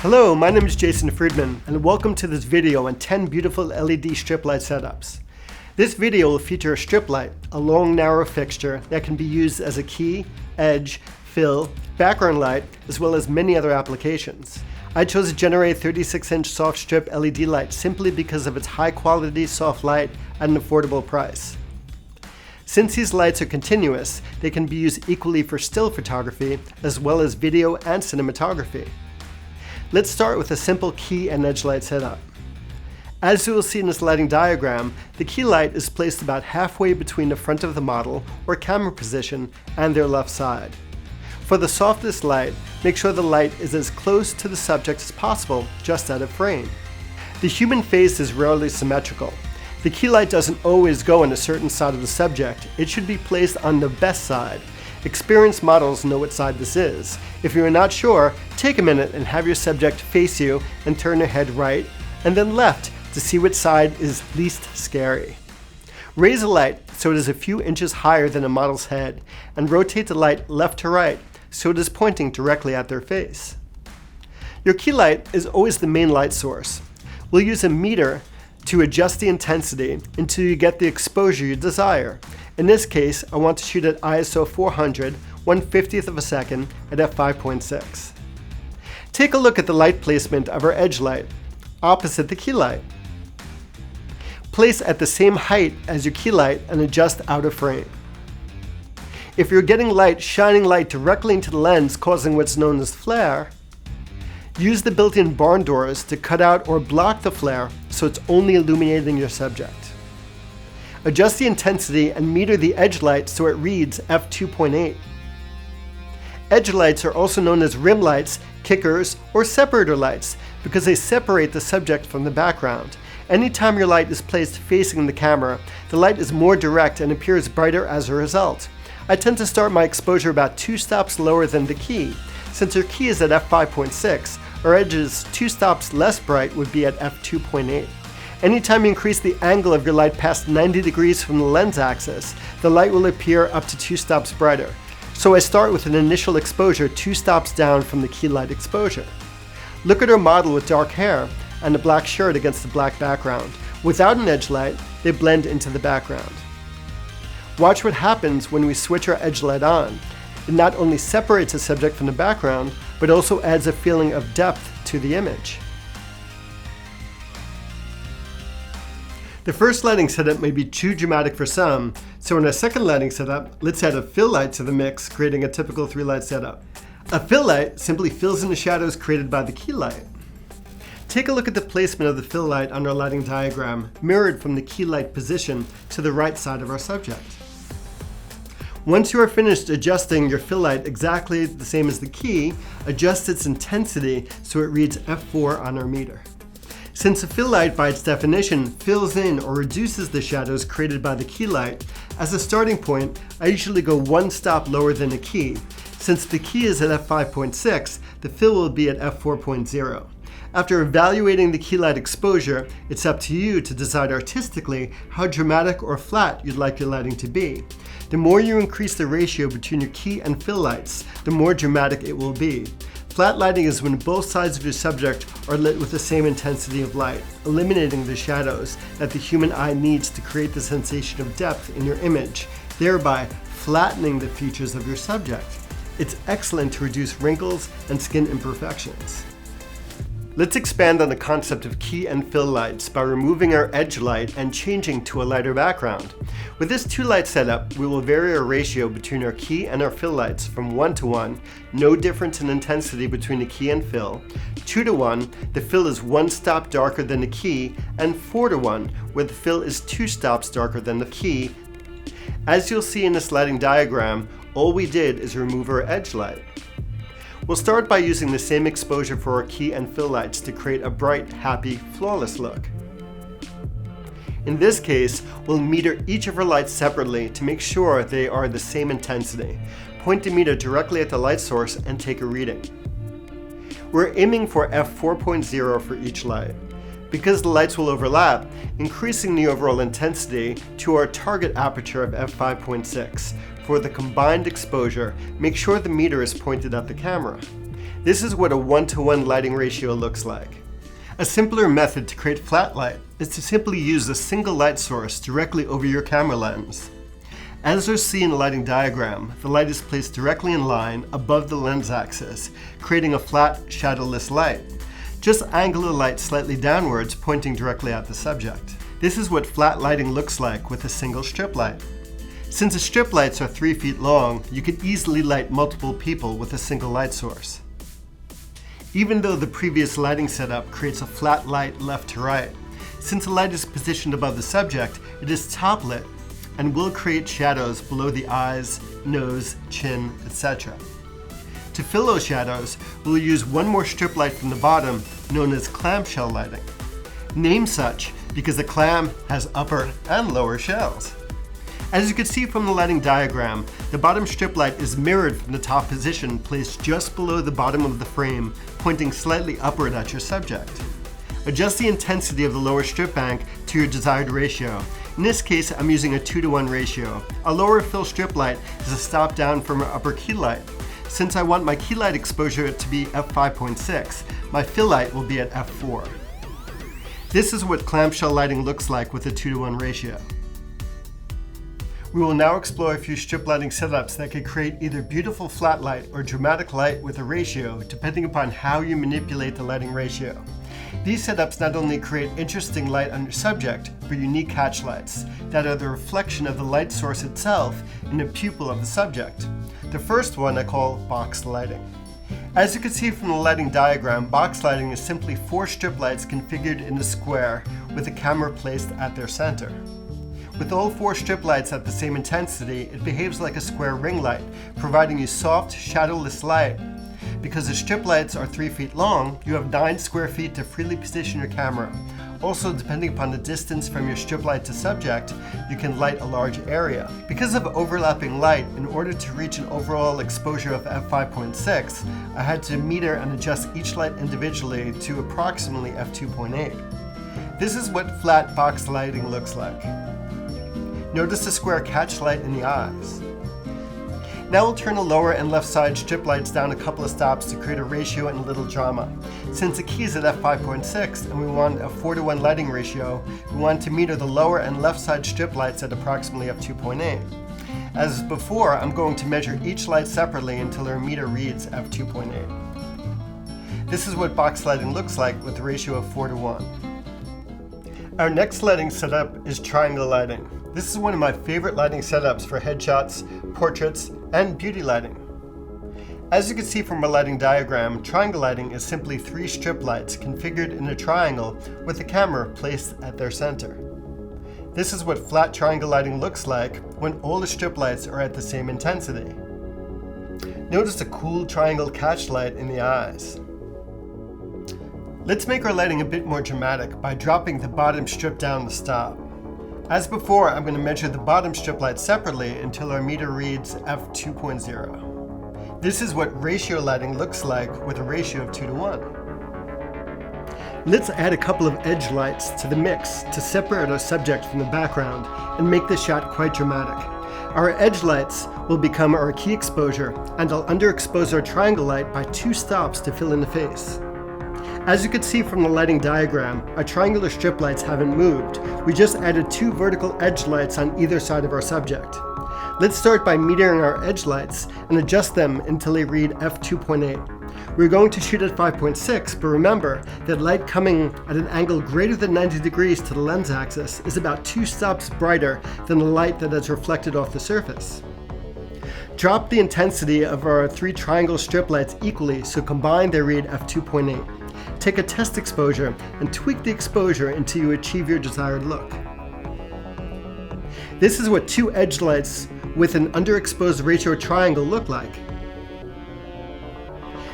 Hello, my name is Jason Friedman, and welcome to this video on 10 beautiful LED strip light setups. This video will feature a strip light, a long narrow fixture that can be used as a key, edge, fill, background light, as well as many other applications. I chose to generate a 36-inch soft strip LED light simply because of its high quality soft light at an affordable price. Since these lights are continuous, they can be used equally for still photography as well as video and cinematography. Let's start with a simple key and edge light setup. As you will see in this lighting diagram, the key light is placed about halfway between the front of the model or camera position and their left side. For the softest light, make sure the light is as close to the subject as possible, just out of frame. The human face is rarely symmetrical. The key light doesn't always go on a certain side of the subject. It should be placed on the best side. Experienced models know what side this is. If you are not sure, take a minute and have your subject face you and turn their head right and then left to see which side is least scary. Raise the light so it is a few inches higher than a model's head and rotate the light left to right so it is pointing directly at their face. Your key light is always the main light source. We'll use a meter to adjust the intensity until you get the exposure you desire. In this case, I want to shoot at ISO 400, 1/50th of a second at f5.6. Take a look at the light placement of our edge light, opposite the key light. Place at the same height as your key light and adjust out of frame. If you're getting shining light directly into the lens causing what's known as flare, use the built-in barn doors to cut out or block the flare so it's only illuminating your subject. Adjust the intensity and meter the edge light so it reads f2.8. Edge lights are also known as rim lights, kickers, or separator lights because they separate the subject from the background. Anytime your light is placed facing the camera, the light is more direct and appears brighter as a result. I tend to start my exposure about 2 stops lower than the key. Since your key is at f5.6, our edges 2 stops less bright would be at f2.8. Anytime you increase the angle of your light past 90 degrees from the lens axis, the light will appear up to 2 stops brighter. So I start with an initial exposure 2 stops down from the key light exposure. Look at our model with dark hair and a black shirt against the black background. Without an edge light, they blend into the background. Watch what happens when we switch our edge light on. It not only separates the subject from the background, but also adds a feeling of depth to the image. The first lighting setup may be too dramatic for some, so in our second lighting setup, let's add a fill light to the mix, creating a typical 3-light setup. A fill light simply fills in the shadows created by the key light. Take a look at the placement of the fill light on our lighting diagram, mirrored from the key light position to the right side of our subject. Once you are finished adjusting your fill light exactly the same as the key, adjust its intensity so it reads f4 on our meter. Since a fill light by its definition fills in or reduces the shadows created by the key light, as a starting point, I usually go 1 stop lower than the key. Since the key is at f5.6, the fill will be at f4.0. After evaluating the key light exposure, it's up to you to decide artistically how dramatic or flat you'd like your lighting to be. The more you increase the ratio between your key and fill lights, the more dramatic it will be. Flat lighting is when both sides of your subject are lit with the same intensity of light, eliminating the shadows that the human eye needs to create the sensation of depth in your image, thereby flattening the features of your subject. It's excellent to reduce wrinkles and skin imperfections. Let's expand on the concept of key and fill lights by removing our edge light and changing to a lighter background. With this 2-light setup, we will vary our ratio between our key and our fill lights from 1 to 1, no difference in intensity between the key and fill, 2 to 1, the fill is 1 stop darker than the key, and 4 to 1, where the fill is 2 stops darker than the key. As you'll see in this lighting diagram, all we did is remove our edge light. We'll start by using the same exposure for our key and fill lights to create a bright, happy, flawless look. In this case, we'll meter each of our lights separately to make sure they are the same intensity. Point the meter directly at the light source and take a reading. We're aiming for f4.0 for each light. Because the lights will overlap, increasing the overall intensity to our target aperture of f5.6. For the combined exposure, make sure the meter is pointed at the camera. This is what a 1-to-1 lighting ratio looks like. A simpler method to create flat light is to simply use a single light source directly over your camera lens. As you'll see in the lighting diagram, the light is placed directly in line above the lens axis, creating a flat, shadowless light. Just angle the light slightly downwards, pointing directly at the subject. This is what flat lighting looks like with a single strip light. Since the strip lights are 3 feet long, you could easily light multiple people with a single light source. Even though the previous lighting setup creates a flat light left to right, since the light is positioned above the subject, it is top lit and will create shadows below the eyes, nose, chin, etc. To fill those shadows, we'll use one more strip light from the bottom, known as clamshell lighting. Named such because the clam has upper and lower shells. As you can see from the lighting diagram, the bottom strip light is mirrored from the top position, placed just below the bottom of the frame, pointing slightly upward at your subject. Adjust the intensity of the lower strip bank to your desired ratio. In this case, I'm using a 2-to-1 ratio. A lower fill strip light is a stop down from our upper key light. Since I want my key light exposure to be f5.6, my fill light will be at f4. This is what clamshell lighting looks like with a 2-to-1 ratio. We will now explore a few strip lighting setups that could create either beautiful flat light or dramatic light with a ratio, depending upon how you manipulate the lighting ratio. These setups not only create interesting light on your subject, but unique catch lights that are the reflection of the light source itself in the pupil of the subject. The first one I call box lighting. As you can see from the lighting diagram, box lighting is simply 4 strip lights configured in a square with a camera placed at their center. With all 4 strip lights at the same intensity, it behaves like a square ring light, providing you soft, shadowless light. Because the strip lights are 3 feet long, you have 9 square feet to freely position your camera. Also, depending upon the distance from your strip light to subject, you can light a large area. Because of overlapping light, in order to reach an overall exposure of f5.6, I had to meter and adjust each light individually to approximately f2.8. This is what flat box lighting looks like. Notice the square catch light in the eyes. Now we'll turn the lower and left side strip lights down a couple of stops to create a ratio and a little drama. Since the key is at f5.6 and we want a 4-to-1 lighting ratio, we want to meter the lower and left side strip lights at approximately f2.8. As before, I'm going to measure each light separately until our meter reads f2.8. This is what box lighting looks like with a ratio of 4-to-1. Our next lighting setup is triangle lighting. This is one of my favorite lighting setups for headshots, portraits, and beauty lighting. As you can see from our lighting diagram, triangle lighting is simply 3 strip lights configured in a triangle with the camera placed at their center. This is what flat triangle lighting looks like when all the strip lights are at the same intensity. Notice the cool triangle catch light in the eyes. Let's make our lighting a bit more dramatic by dropping the bottom strip down to stop. As before, I'm going to measure the bottom strip light separately until our meter reads f2.0. This is what ratio lighting looks like with a ratio of 2-to-1. Let's add a couple of edge lights to the mix to separate our subject from the background and make this shot quite dramatic. Our edge lights will become our key exposure, and I'll underexpose our triangle light by 2 stops to fill in the face. As you can see from the lighting diagram, our triangular strip lights haven't moved. We just added 2 vertical edge lights on either side of our subject. Let's start by metering our edge lights and adjust them until they read f2.8. We're going to shoot at 5.6, but remember that light coming at an angle greater than 90 degrees to the lens axis is about 2 stops brighter than the light that is reflected off the surface. Drop the intensity of our 3 triangle strip lights equally so combined they read f2.8. Take a test exposure and tweak the exposure until you achieve your desired look. This is what 2 edge lights with an underexposed ratio triangle look like.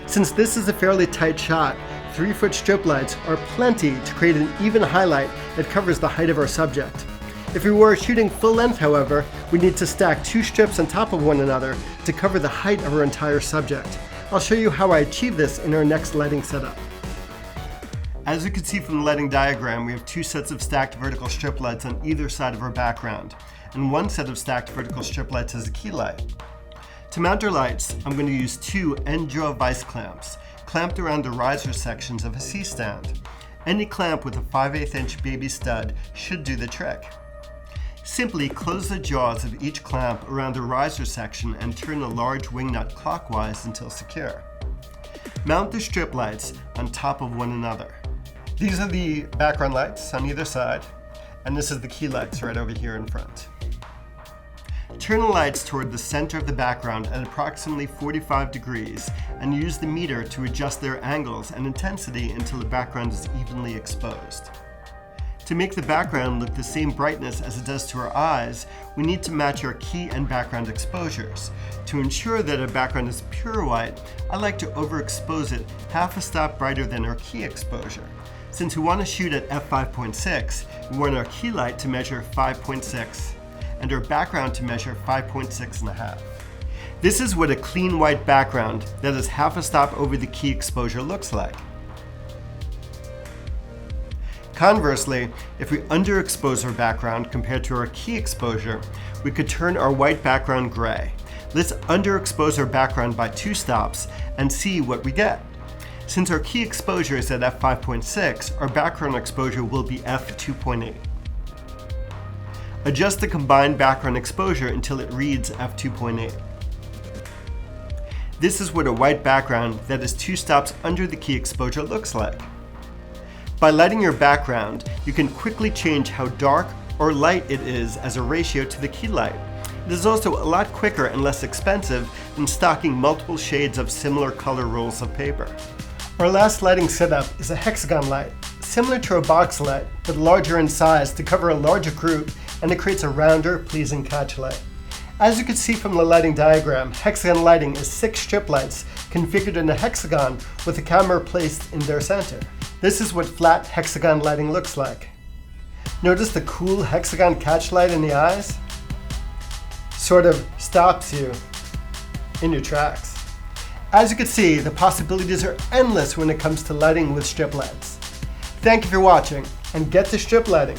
Since this is a fairly tight shot, 3-foot strip lights are plenty to create an even highlight that covers the height of our subject. If we were shooting full length, however, we need to stack 2 strips on top of one another to cover the height of our entire subject. I'll show you how I achieve this in our next lighting setup. As you can see from the lighting diagram, we have 2 sets of stacked vertical strip lights on either side of our background, and 1 set of stacked vertical strip lights as a key light. To mount our lights, I'm going to use two Endura vice clamps clamped around the riser sections of a C-stand. Any clamp with a 5/8 inch baby stud should do the trick. Simply close the jaws of each clamp around the riser section and turn the large wing nut clockwise until secure. Mount the strip lights on top of one another. These are the background lights on either side, and this is the key lights right over here in front. Turn the lights toward the center of the background at approximately 45 degrees and use the meter to adjust their angles and intensity until the background is evenly exposed. To make the background look the same brightness as it does to our eyes, we need to match our key and background exposures. To ensure that our background is pure white, I like to overexpose it half a stop brighter than our key exposure. Since we want to shoot at f5.6, we want our key light to measure 5.6 and our background to measure 5.6.5. This is what a clean white background that is half a stop over the key exposure looks like. Conversely, if we underexpose our background compared to our key exposure, we could turn our white background gray. Let's underexpose our background by 2 stops and see what we get. Since our key exposure is at f5.6, our background exposure will be f2.8. Adjust the combined background exposure until it reads f2.8. This is what a white background that is 2 stops under the key exposure looks like. By lighting your background, you can quickly change how dark or light it is as a ratio to the key light. It is also a lot quicker and less expensive than stocking multiple shades of similar color rolls of paper. Our last lighting setup is a hexagon light, similar to a box light, but larger in size to cover a larger group, and it creates a rounder, pleasing catch light. As you can see from the lighting diagram, hexagon lighting is 6 strip lights configured in a hexagon with a camera placed in their center. This is what flat hexagon lighting looks like. Notice the cool hexagon catch light in the eyes? Sort of stops you in your tracks. As you can see, the possibilities are endless when it comes to lighting with strip lights. Thank you for watching, and get to strip lighting.